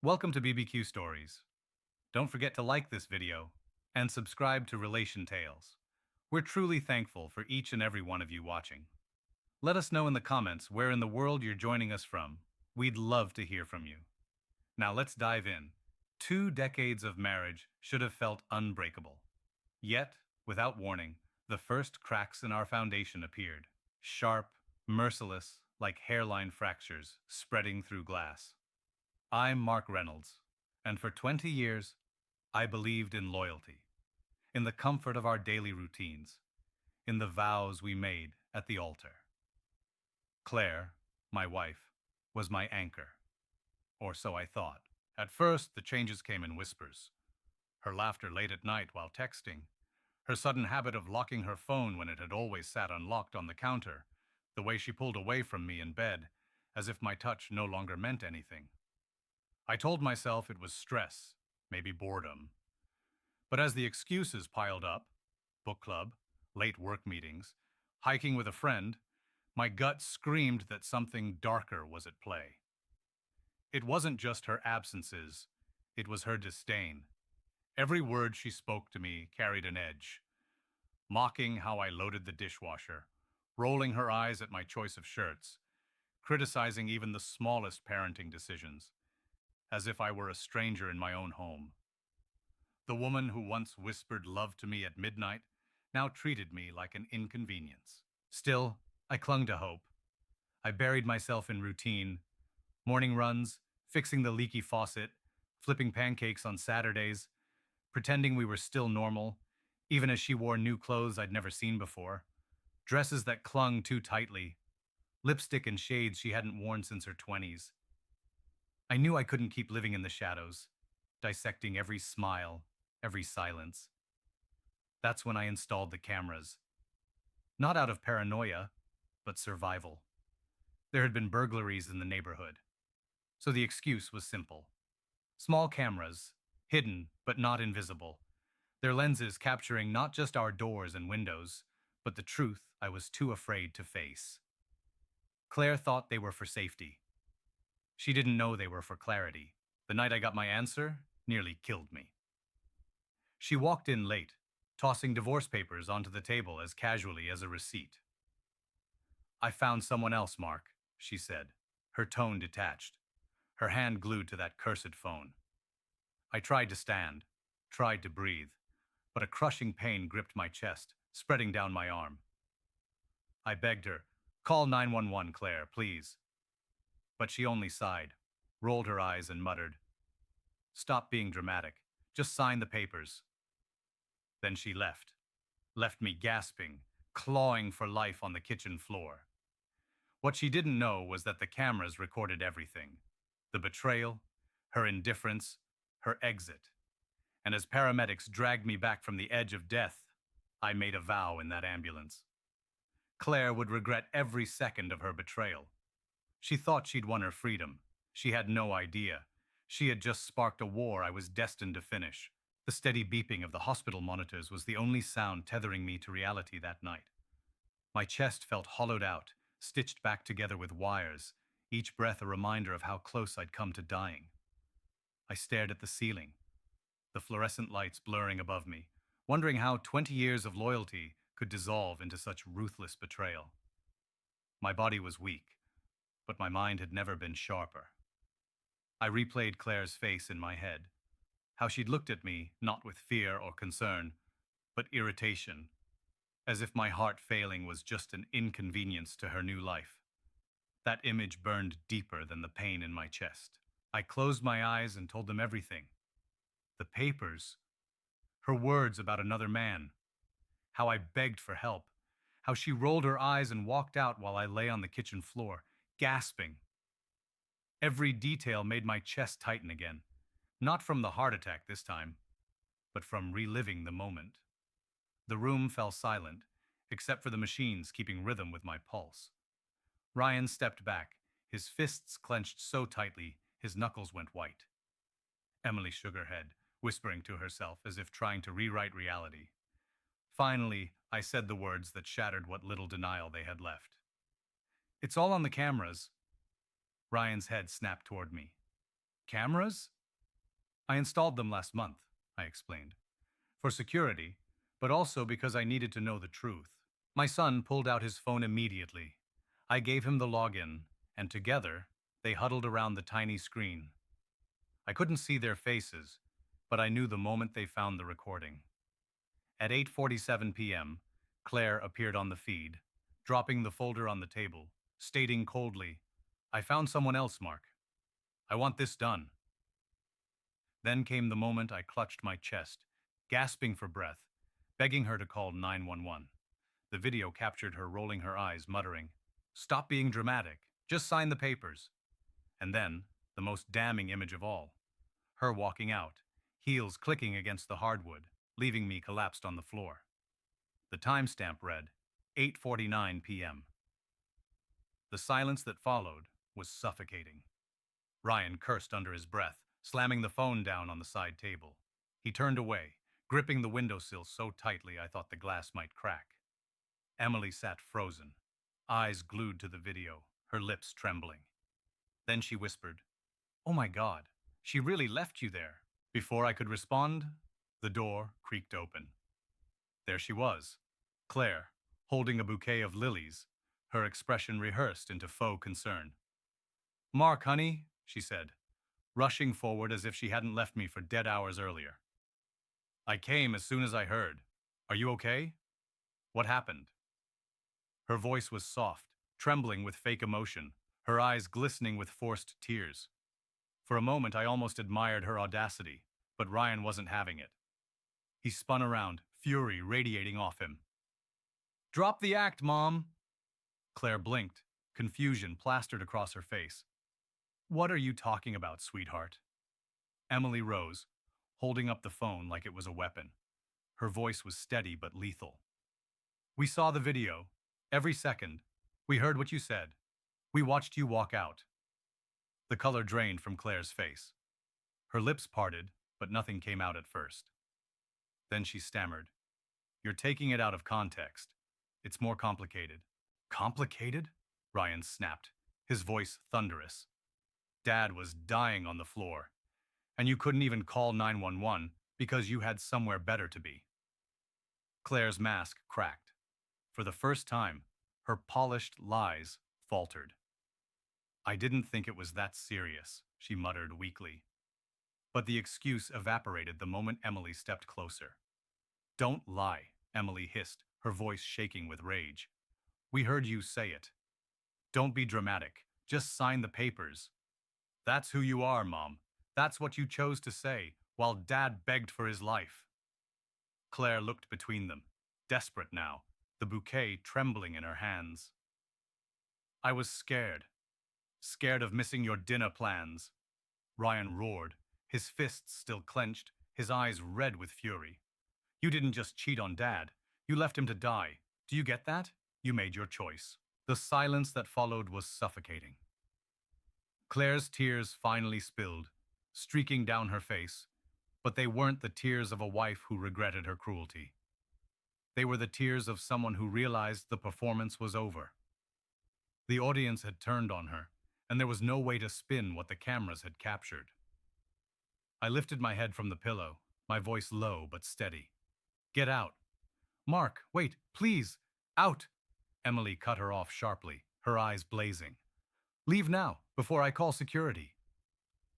Welcome to BBQ Stories. Don't forget to like this video and subscribe to Relation Tales. We're truly thankful for each and every one of you watching. Let us know in the comments where in the world you're joining us from. We'd love to hear from you. Now let's dive in. 2 decades of marriage should have felt unbreakable. Yet, without warning, the first cracks in our foundation appeared. Sharp, merciless, like hairline fractures spreading through glass. I'm Mark Reynolds, and for 20 years, I believed in loyalty, in the comfort of our daily routines, in the vows we made at the altar. Claire, my wife, was my anchor, or so I thought. At first, the changes came in whispers. Her laughter late at night while texting, her sudden habit of locking her phone when it had always sat unlocked on the counter, the way she pulled away from me in bed, as if my touch no longer meant anything. I told myself it was stress, maybe boredom. But as the excuses piled up, book club, late work meetings, hiking with a friend, my gut screamed that something darker was at play. It wasn't just her absences, it was her disdain. Every word she spoke to me carried an edge, mocking how I loaded the dishwasher, rolling her eyes at my choice of shirts, criticizing even the smallest parenting decisions, as if I were a stranger in my own home. The woman who once whispered love to me at midnight now treated me like an inconvenience. Still, I clung to hope. I buried myself in routine, morning runs, fixing the leaky faucet, flipping pancakes on Saturdays, pretending we were still normal, even as she wore new clothes I'd never seen before, dresses that clung too tightly, lipstick and shades she hadn't worn since her 20s. I knew I couldn't keep living in the shadows, dissecting every smile, every silence. That's when I installed the cameras. Not out of paranoia, but survival. There had been burglaries in the neighborhood, so the excuse was simple. Small cameras, hidden but not invisible, their lenses capturing not just our doors and windows, but the truth I was too afraid to face. Claire thought they were for safety. She didn't know they were for clarity. The night I got my answer nearly killed me. She walked in late, tossing divorce papers onto the table as casually as a receipt. "I found someone else, Mark," she said, her tone detached, her hand glued to that cursed phone. I tried to stand, tried to breathe, but a crushing pain gripped my chest, spreading down my arm. I begged her, "Call 911, Claire, please." But she only sighed, rolled her eyes, and muttered, "Stop being dramatic. Just sign the papers." Then she left me gasping, clawing for life on the kitchen floor. What she didn't know was that the cameras recorded everything. The betrayal, her indifference, her exit. And as paramedics dragged me back from the edge of death, I made a vow in that ambulance. Claire would regret every second of her betrayal. She thought she'd won her freedom. She had no idea. She had just sparked a war I was destined to finish. The steady beeping of the hospital monitors was the only sound tethering me to reality that night. My chest felt hollowed out, stitched back together with wires, each breath a reminder of how close I'd come to dying. I stared at the ceiling, the fluorescent lights blurring above me, wondering how 20 years of loyalty could dissolve into such ruthless betrayal. My body was weak, but my mind had never been sharper. I replayed Claire's face in my head, how she'd looked at me, not with fear or concern, but irritation, as if my heart failing was just an inconvenience to her new life. That image burned deeper than the pain in my chest. I closed my eyes and told them everything. The papers, her words about another man, how I begged for help, how she rolled her eyes and walked out while I lay on the kitchen floor, gasping. Every detail made my chest tighten again, not from the heart attack this time, but from reliving the moment. The room fell silent, except for the machines keeping rhythm with my pulse. Ryan stepped back, his fists clenched so tightly his knuckles went white. Emily shook her head, whispering to herself as if trying to rewrite reality. Finally, I said the words that shattered what little denial they had left. "It's all on the cameras." Ryan's head snapped toward me. "Cameras?" I installed them last month, I explained. For security, but also because I needed to know the truth. My son pulled out his phone immediately. I gave him the login, and together, they huddled around the tiny screen. I couldn't see their faces, but I knew the moment they found the recording. At 8:47 p.m., Claire appeared on the feed, dropping the folder on the table, stating coldly, "I found someone else, Mark. I want this done." Then came the moment I clutched my chest, gasping for breath, begging her to call 911. The video captured her rolling her eyes, muttering, "Stop being dramatic. Just sign the papers." And then, the most damning image of all, her walking out, heels clicking against the hardwood, leaving me collapsed on the floor. The timestamp read 8:49 p.m. The silence that followed was suffocating. Ryan cursed under his breath, slamming the phone down on the side table. He turned away, gripping the windowsill so tightly I thought the glass might crack. Emily sat frozen, eyes glued to the video, her lips trembling. Then she whispered, "Oh my God, she really left you there." Before I could respond, the door creaked open. There she was, Claire, holding a bouquet of lilies, her expression rehearsed into faux concern. "Mark, honey," she said, rushing forward as if she hadn't left me for dead hours earlier. "I came as soon as I heard. Are you okay? What happened?" Her voice was soft, trembling with fake emotion, her eyes glistening with forced tears. For a moment, I almost admired her audacity, but Ryan wasn't having it. He spun around, fury radiating off him. "Drop the act, Mom!" Claire blinked, confusion plastered across her face. "What are you talking about, sweetheart?" Emily rose, holding up the phone like it was a weapon. Her voice was steady but lethal. "We saw the video. Every second. We heard what you said. We watched you walk out." The color drained from Claire's face. Her lips parted, but nothing came out at first. Then she stammered, "You're taking it out of context. It's more complicated." "Complicated?" Ryan snapped, his voice thunderous. "Dad was dying on the floor, and you couldn't even call 911 because you had somewhere better to be." Claire's mask cracked. For the first time, her polished lies faltered. "I didn't think it was that serious," she muttered weakly. But the excuse evaporated the moment Emily stepped closer. "Don't lie," Emily hissed, her voice shaking with rage. "We heard you say it. Don't be dramatic. Just sign the papers." "That's who you are, Mom. That's what you chose to say, while Dad begged for his life." Claire looked between them, desperate now, the bouquet trembling in her hands. "I was scared. Scared of missing your dinner plans." Ryan roared, his fists still clenched, his eyes red with fury. "You didn't just cheat on Dad. You left him to die. Do you get that? You made your choice." The silence that followed was suffocating. Claire's tears finally spilled, streaking down her face, but they weren't the tears of a wife who regretted her cruelty. They were the tears of someone who realized the performance was over. The audience had turned on her, and there was no way to spin what the cameras had captured. I lifted my head from the pillow, my voice low but steady. "Get out." "Mark, wait, please. Out." Emily cut her off sharply, her eyes blazing. "Leave now, before I call security."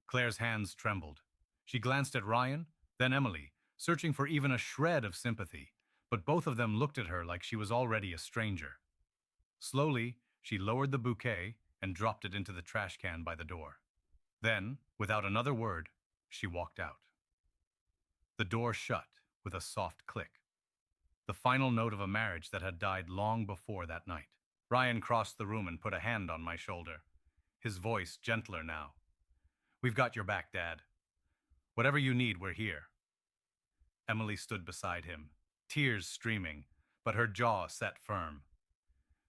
Claire's hands trembled. She glanced at Ryan, then Emily, searching for even a shred of sympathy, but both of them looked at her like she was already a stranger. Slowly, she lowered the bouquet and dropped it into the trash can by the door. Then, without another word, she walked out. The door shut with a soft click, the final note of a marriage that had died long before that night. Ryan crossed the room and put a hand on my shoulder, his voice gentler now. "We've got your back, Dad. Whatever you need, we're here." Emily stood beside him, tears streaming, but her jaw set firm.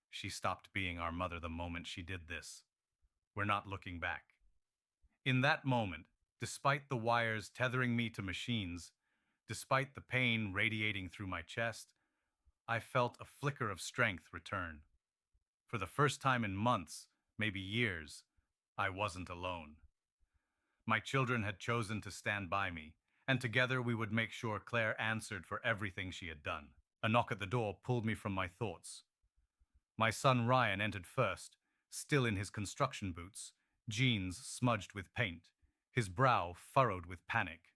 She stopped being our mother the moment she did this. We're not looking back. In that moment, despite the wires tethering me to machines, despite the pain radiating through my chest, I felt a flicker of strength return. For the first time in months, maybe years, I wasn't alone. My children had chosen to stand by me, and together we would make sure Claire answered for everything she had done. A knock at the door pulled me from my thoughts. My son Ryan entered first, still in his construction boots, jeans smudged with paint, his brow furrowed with panic.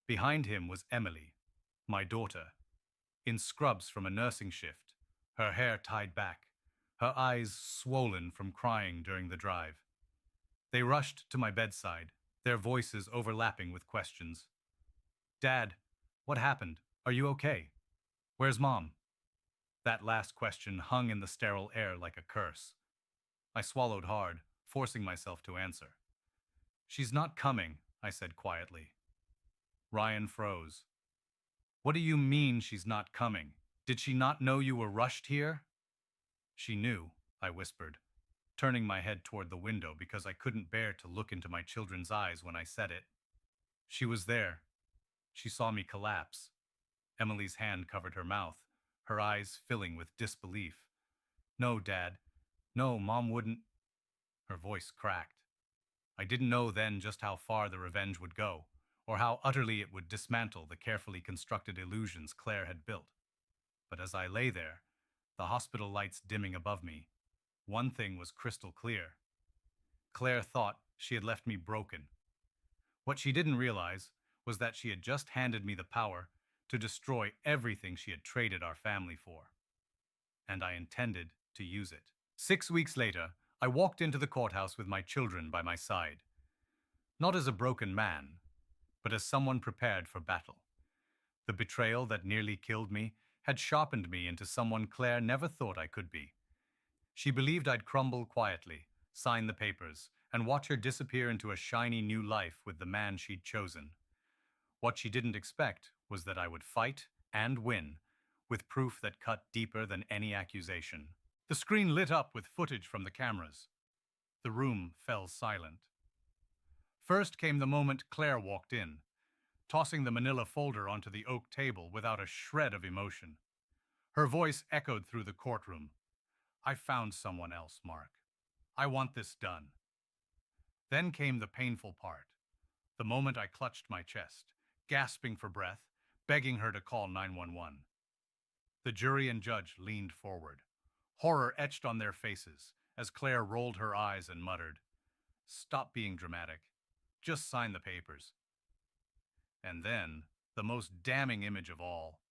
Behind him was Emily, my daughter, in scrubs from a nursing shift, her hair tied back, her eyes swollen from crying during the drive. They rushed to my bedside, their voices overlapping with questions. "Dad, what happened? Are you okay? Where's Mom?" That last question hung in the sterile air like a curse. I swallowed hard, forcing myself to answer. "She's not coming," I said quietly. Ryan froze. "What do you mean she's not coming? Did she not know you were rushed here?" "She knew," I whispered, turning my head toward the window because I couldn't bear to look into my children's eyes when I said it. "She was there. She saw me collapse." Emily's hand covered her mouth, her eyes filling with disbelief. "No, Dad. No, Mom wouldn't." Her voice cracked. I didn't know then just how far the revenge would go, or how utterly it would dismantle the carefully constructed illusions Claire had built. But as I lay there, the hospital lights dimming above me, one thing was crystal clear. Claire thought she had left me broken. What she didn't realize was that she had just handed me the power to destroy everything she had traded our family for. And I intended to use it. 6 weeks later, I walked into the courthouse with my children by my side. Not as a broken man, but as someone prepared for battle. The betrayal that nearly killed me had sharpened me into someone Claire never thought I could be. She believed I'd crumble quietly, sign the papers, and watch her disappear into a shiny new life with the man she'd chosen. What she didn't expect was that I would fight and win, with proof that cut deeper than any accusation. The screen lit up with footage from the cameras. The room fell silent. First came the moment Claire walked in, tossing the manila folder onto the oak table without a shred of emotion. Her voice echoed through the courtroom. "I found someone else, Mark. I want this done." Then came the painful part, the moment I clutched my chest, gasping for breath, begging her to call 911. The jury and judge leaned forward, horror etched on their faces as Claire rolled her eyes and muttered, "Stop being dramatic. Just sign the papers." And then, the most damning image of all,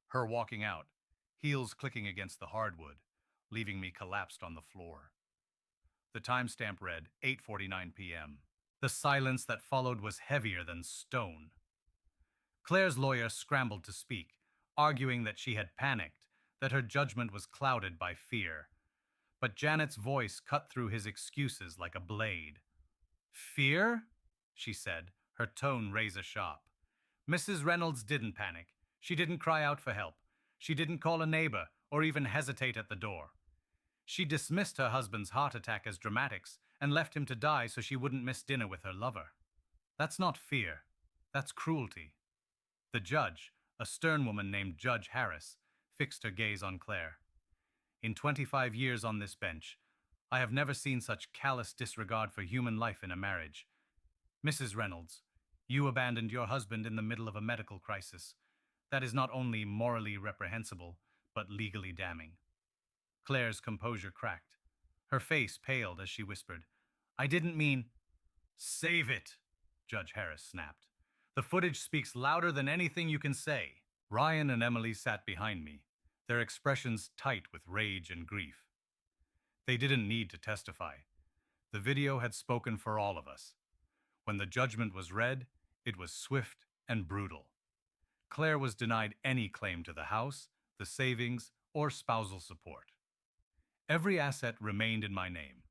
her walking out, heels clicking against the hardwood, leaving me collapsed on the floor. The timestamp read 8:49 p.m. The silence that followed was heavier than stone. Claire's lawyer scrambled to speak, arguing that she had panicked, that her judgment was clouded by fear. But Janet's voice cut through his excuses like a blade. "Fear?" she said, her tone razor-sharp. "Mrs. Reynolds didn't panic. She didn't cry out for help. She didn't call a neighbor or even hesitate at the door. She dismissed her husband's heart attack as dramatics and left him to die so she wouldn't miss dinner with her lover. That's not fear. That's cruelty." The judge, a stern woman named Judge Harris, fixed her gaze on Claire. "In 25 years on this bench, I have never seen such callous disregard for human life in a marriage. Mrs. Reynolds, you abandoned your husband in the middle of a medical crisis. That is not only morally reprehensible, but legally damning." Claire's composure cracked. Her face paled as she whispered, "I didn't mean—" "Save it," Judge Harris snapped. "The footage speaks louder than anything you can say." Ryan and Emily sat behind me, their expressions tight with rage and grief. They didn't need to testify. The video had spoken for all of us. When the judgment was read, it was swift and brutal. Claire was denied any claim to the house, the savings, or spousal support. Every asset remained in my name.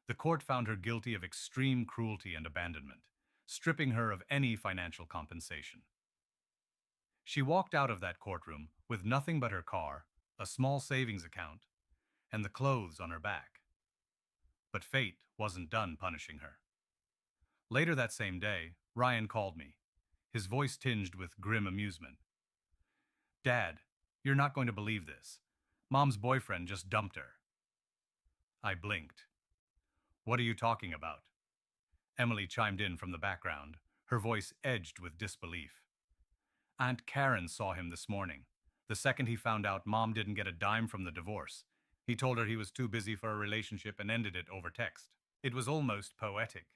The court found her guilty of extreme cruelty and abandonment, stripping her of any financial compensation. She walked out of that courtroom with nothing but her car, a small savings account, and the clothes on her back. But fate wasn't done punishing her. Later that same day, Ryan called me, his voice tinged with grim amusement. "Dad, you're not going to believe this. Mom's boyfriend just dumped her." I blinked. "What are you talking about?" Emily chimed in from the background, her voice edged with disbelief. Aunt Karen saw him this morning. The second he found out Mom didn't get a dime from the divorce, he told her he was too busy for a relationship and ended it over text. It was almost poetic.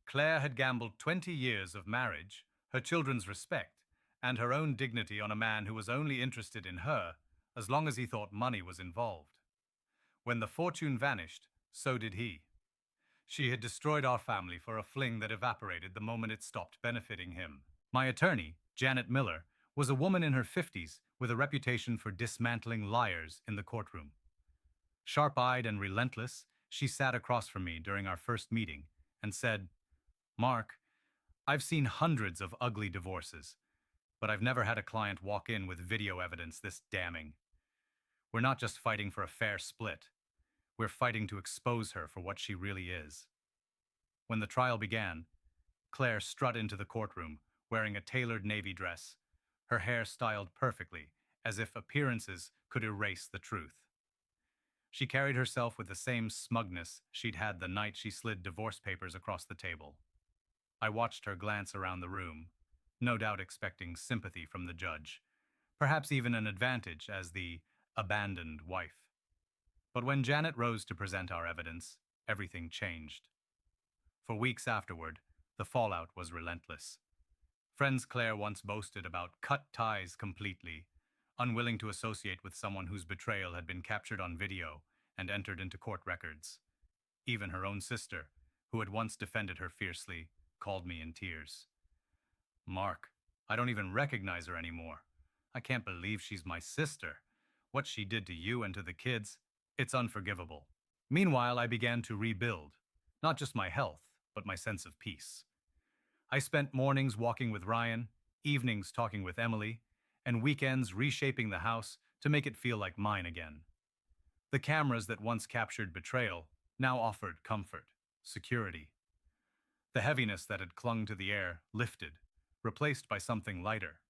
Claire had gambled 20 years of marriage, her children's respect, and her own dignity on a man who was only interested in her as long as he thought money was involved. When the fortune vanished, so did he. She had destroyed our family for a fling that evaporated the moment it stopped benefiting him. My attorney, Janet Miller, was a woman in her 50s with a reputation for dismantling liars in the courtroom. Sharp-eyed and relentless, she sat across from me during our first meeting and said, "Mark, I've seen hundreds of ugly divorces, but I've never had a client walk in with video evidence this damning. We're not just fighting for a fair split. We're fighting to expose her for what she really is." When the trial began, Claire strutted into the courtroom wearing a tailored navy dress, her hair styled perfectly, as if appearances could erase the truth. She carried herself with the same smugness she'd had the night she slid divorce papers across the table. I watched her glance around the room, no doubt expecting sympathy from the judge, perhaps even an advantage as the abandoned wife. But when Janet rose to present our evidence, everything changed. For weeks afterward, the fallout was relentless. Friends Claire once boasted about cut ties completely, unwilling to associate with someone whose betrayal had been captured on video and entered into court records. Even her own sister, who had once defended her fiercely, called me in tears. "Mark, I don't even recognize her anymore. I can't believe she's my sister. What she did to you and to the kids, it's unforgivable." Meanwhile, I began to rebuild, not just my health, but my sense of peace. I spent mornings walking with Ryan, evenings talking with Emily, and weekends reshaping the house to make it feel like mine again. The cameras that once captured betrayal now offered comfort, security. The heaviness that had clung to the air lifted, replaced by something lighter,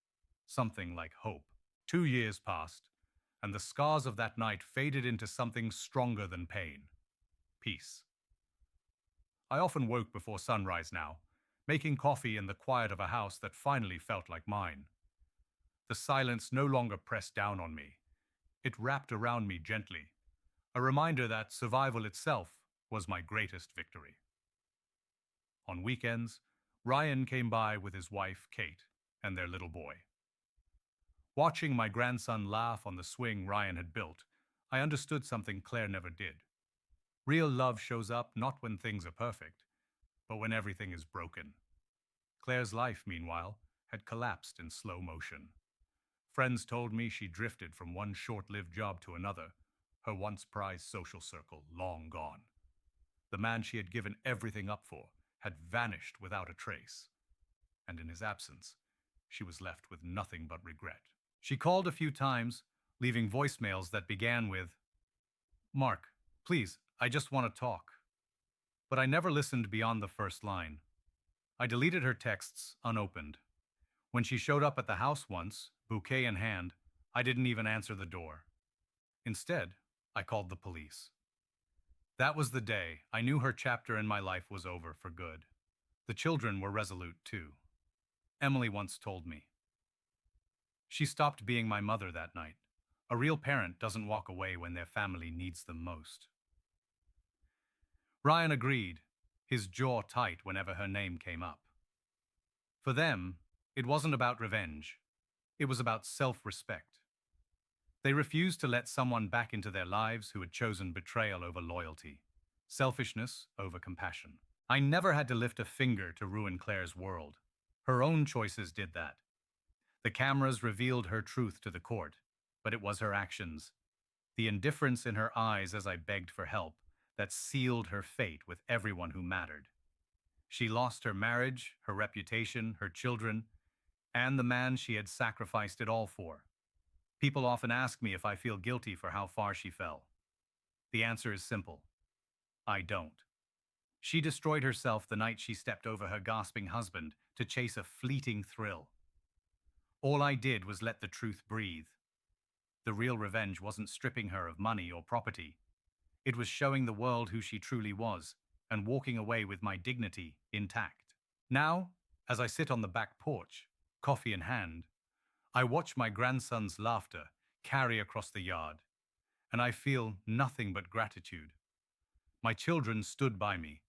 something like hope. 2 years passed, and the scars of that night faded into something stronger than pain: peace. I often woke before sunrise now, making coffee in the quiet of a house that finally felt like mine. The silence no longer pressed down on me. It wrapped around me gently, a reminder that survival itself was my greatest victory. On weekends, Ryan came by with his wife, Kate, and their little boy. Watching my grandson laugh on the swing Ryan had built, I understood something Claire never did. Real love shows up not when things are perfect, but when everything is broken. Claire's life, meanwhile, had collapsed in slow motion. Friends told me she drifted from one short-lived job to another, her once prized social circle long gone. The man she had given everything up for had vanished without a trace, and in his absence, she was left with nothing but regret. She called a few times, leaving voicemails that began with, "Mark, please, I just want to talk." But I never listened beyond the first line. I deleted her texts unopened. When she showed up at the house once, bouquet in hand, I didn't even answer the door. Instead, I called the police. That was the day I knew her chapter in my life was over for good. The children were resolute too. Emily once told me. She stopped being my mother that night. A real parent doesn't walk away when their family needs them most. Ryan agreed, his jaw tight whenever her name came up. For them, it wasn't about revenge. It was about self-respect. They refused to let someone back into their lives who had chosen betrayal over loyalty, selfishness over compassion. I never had to lift a finger to ruin Claire's world. Her own choices did that. The cameras revealed her truth to the court, but it was her actions, the indifference in her eyes as I begged for help, that sealed her fate with everyone who mattered. She lost her marriage, her reputation, her children, and the man she had sacrificed it all for. People often ask me if I feel guilty for how far she fell. The answer is simple. I don't. She destroyed herself the night she stepped over her gasping husband to chase a fleeting thrill. All I did was let the truth breathe. The real revenge wasn't stripping her of money or property. It was showing the world who she truly was, and walking away with my dignity intact. Now, as I sit on the back porch, coffee in hand, I watch my grandson's laughter carry across the yard, and I feel nothing but gratitude. My children stood by me.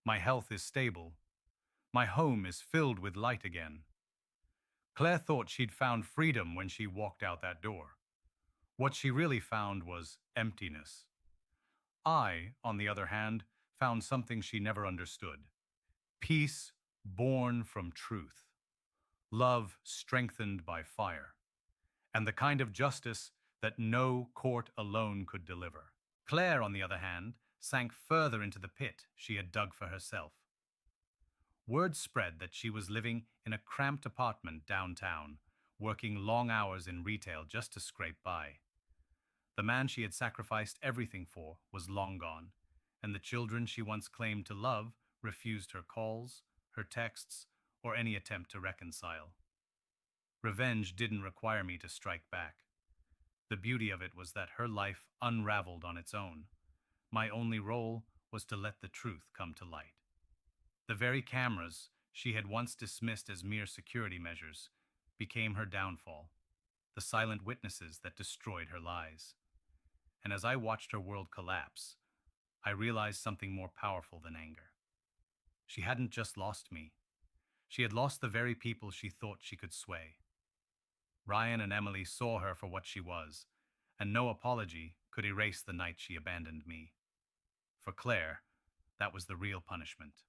My health is stable. My home is filled with light again. Claire thought she'd found freedom when she walked out that door. What she really found was emptiness. I, on the other hand, found something she never understood: peace born from truth, love strengthened by fire, and the kind of justice that no court alone could deliver. Claire, on the other hand, sank further into the pit she had dug for herself. Word spread that she was living in a cramped apartment downtown, working long hours in retail just to scrape by. The man she had sacrificed everything for was long gone, and the children she once claimed to love refused her calls, her texts, or any attempt to reconcile. Revenge didn't require me to strike back. The beauty of it was that her life unraveled on its own. My only role was to let the truth come to light. The very cameras she had once dismissed as mere security measures became her downfall, the silent witnesses that destroyed her lies. And as I watched her world collapse, I realized something more powerful than anger. She hadn't just lost me. She had lost the very people she thought she could sway. Ryan and Emily saw her for what she was, and no apology could erase the night she abandoned me. For Claire, that was the real punishment.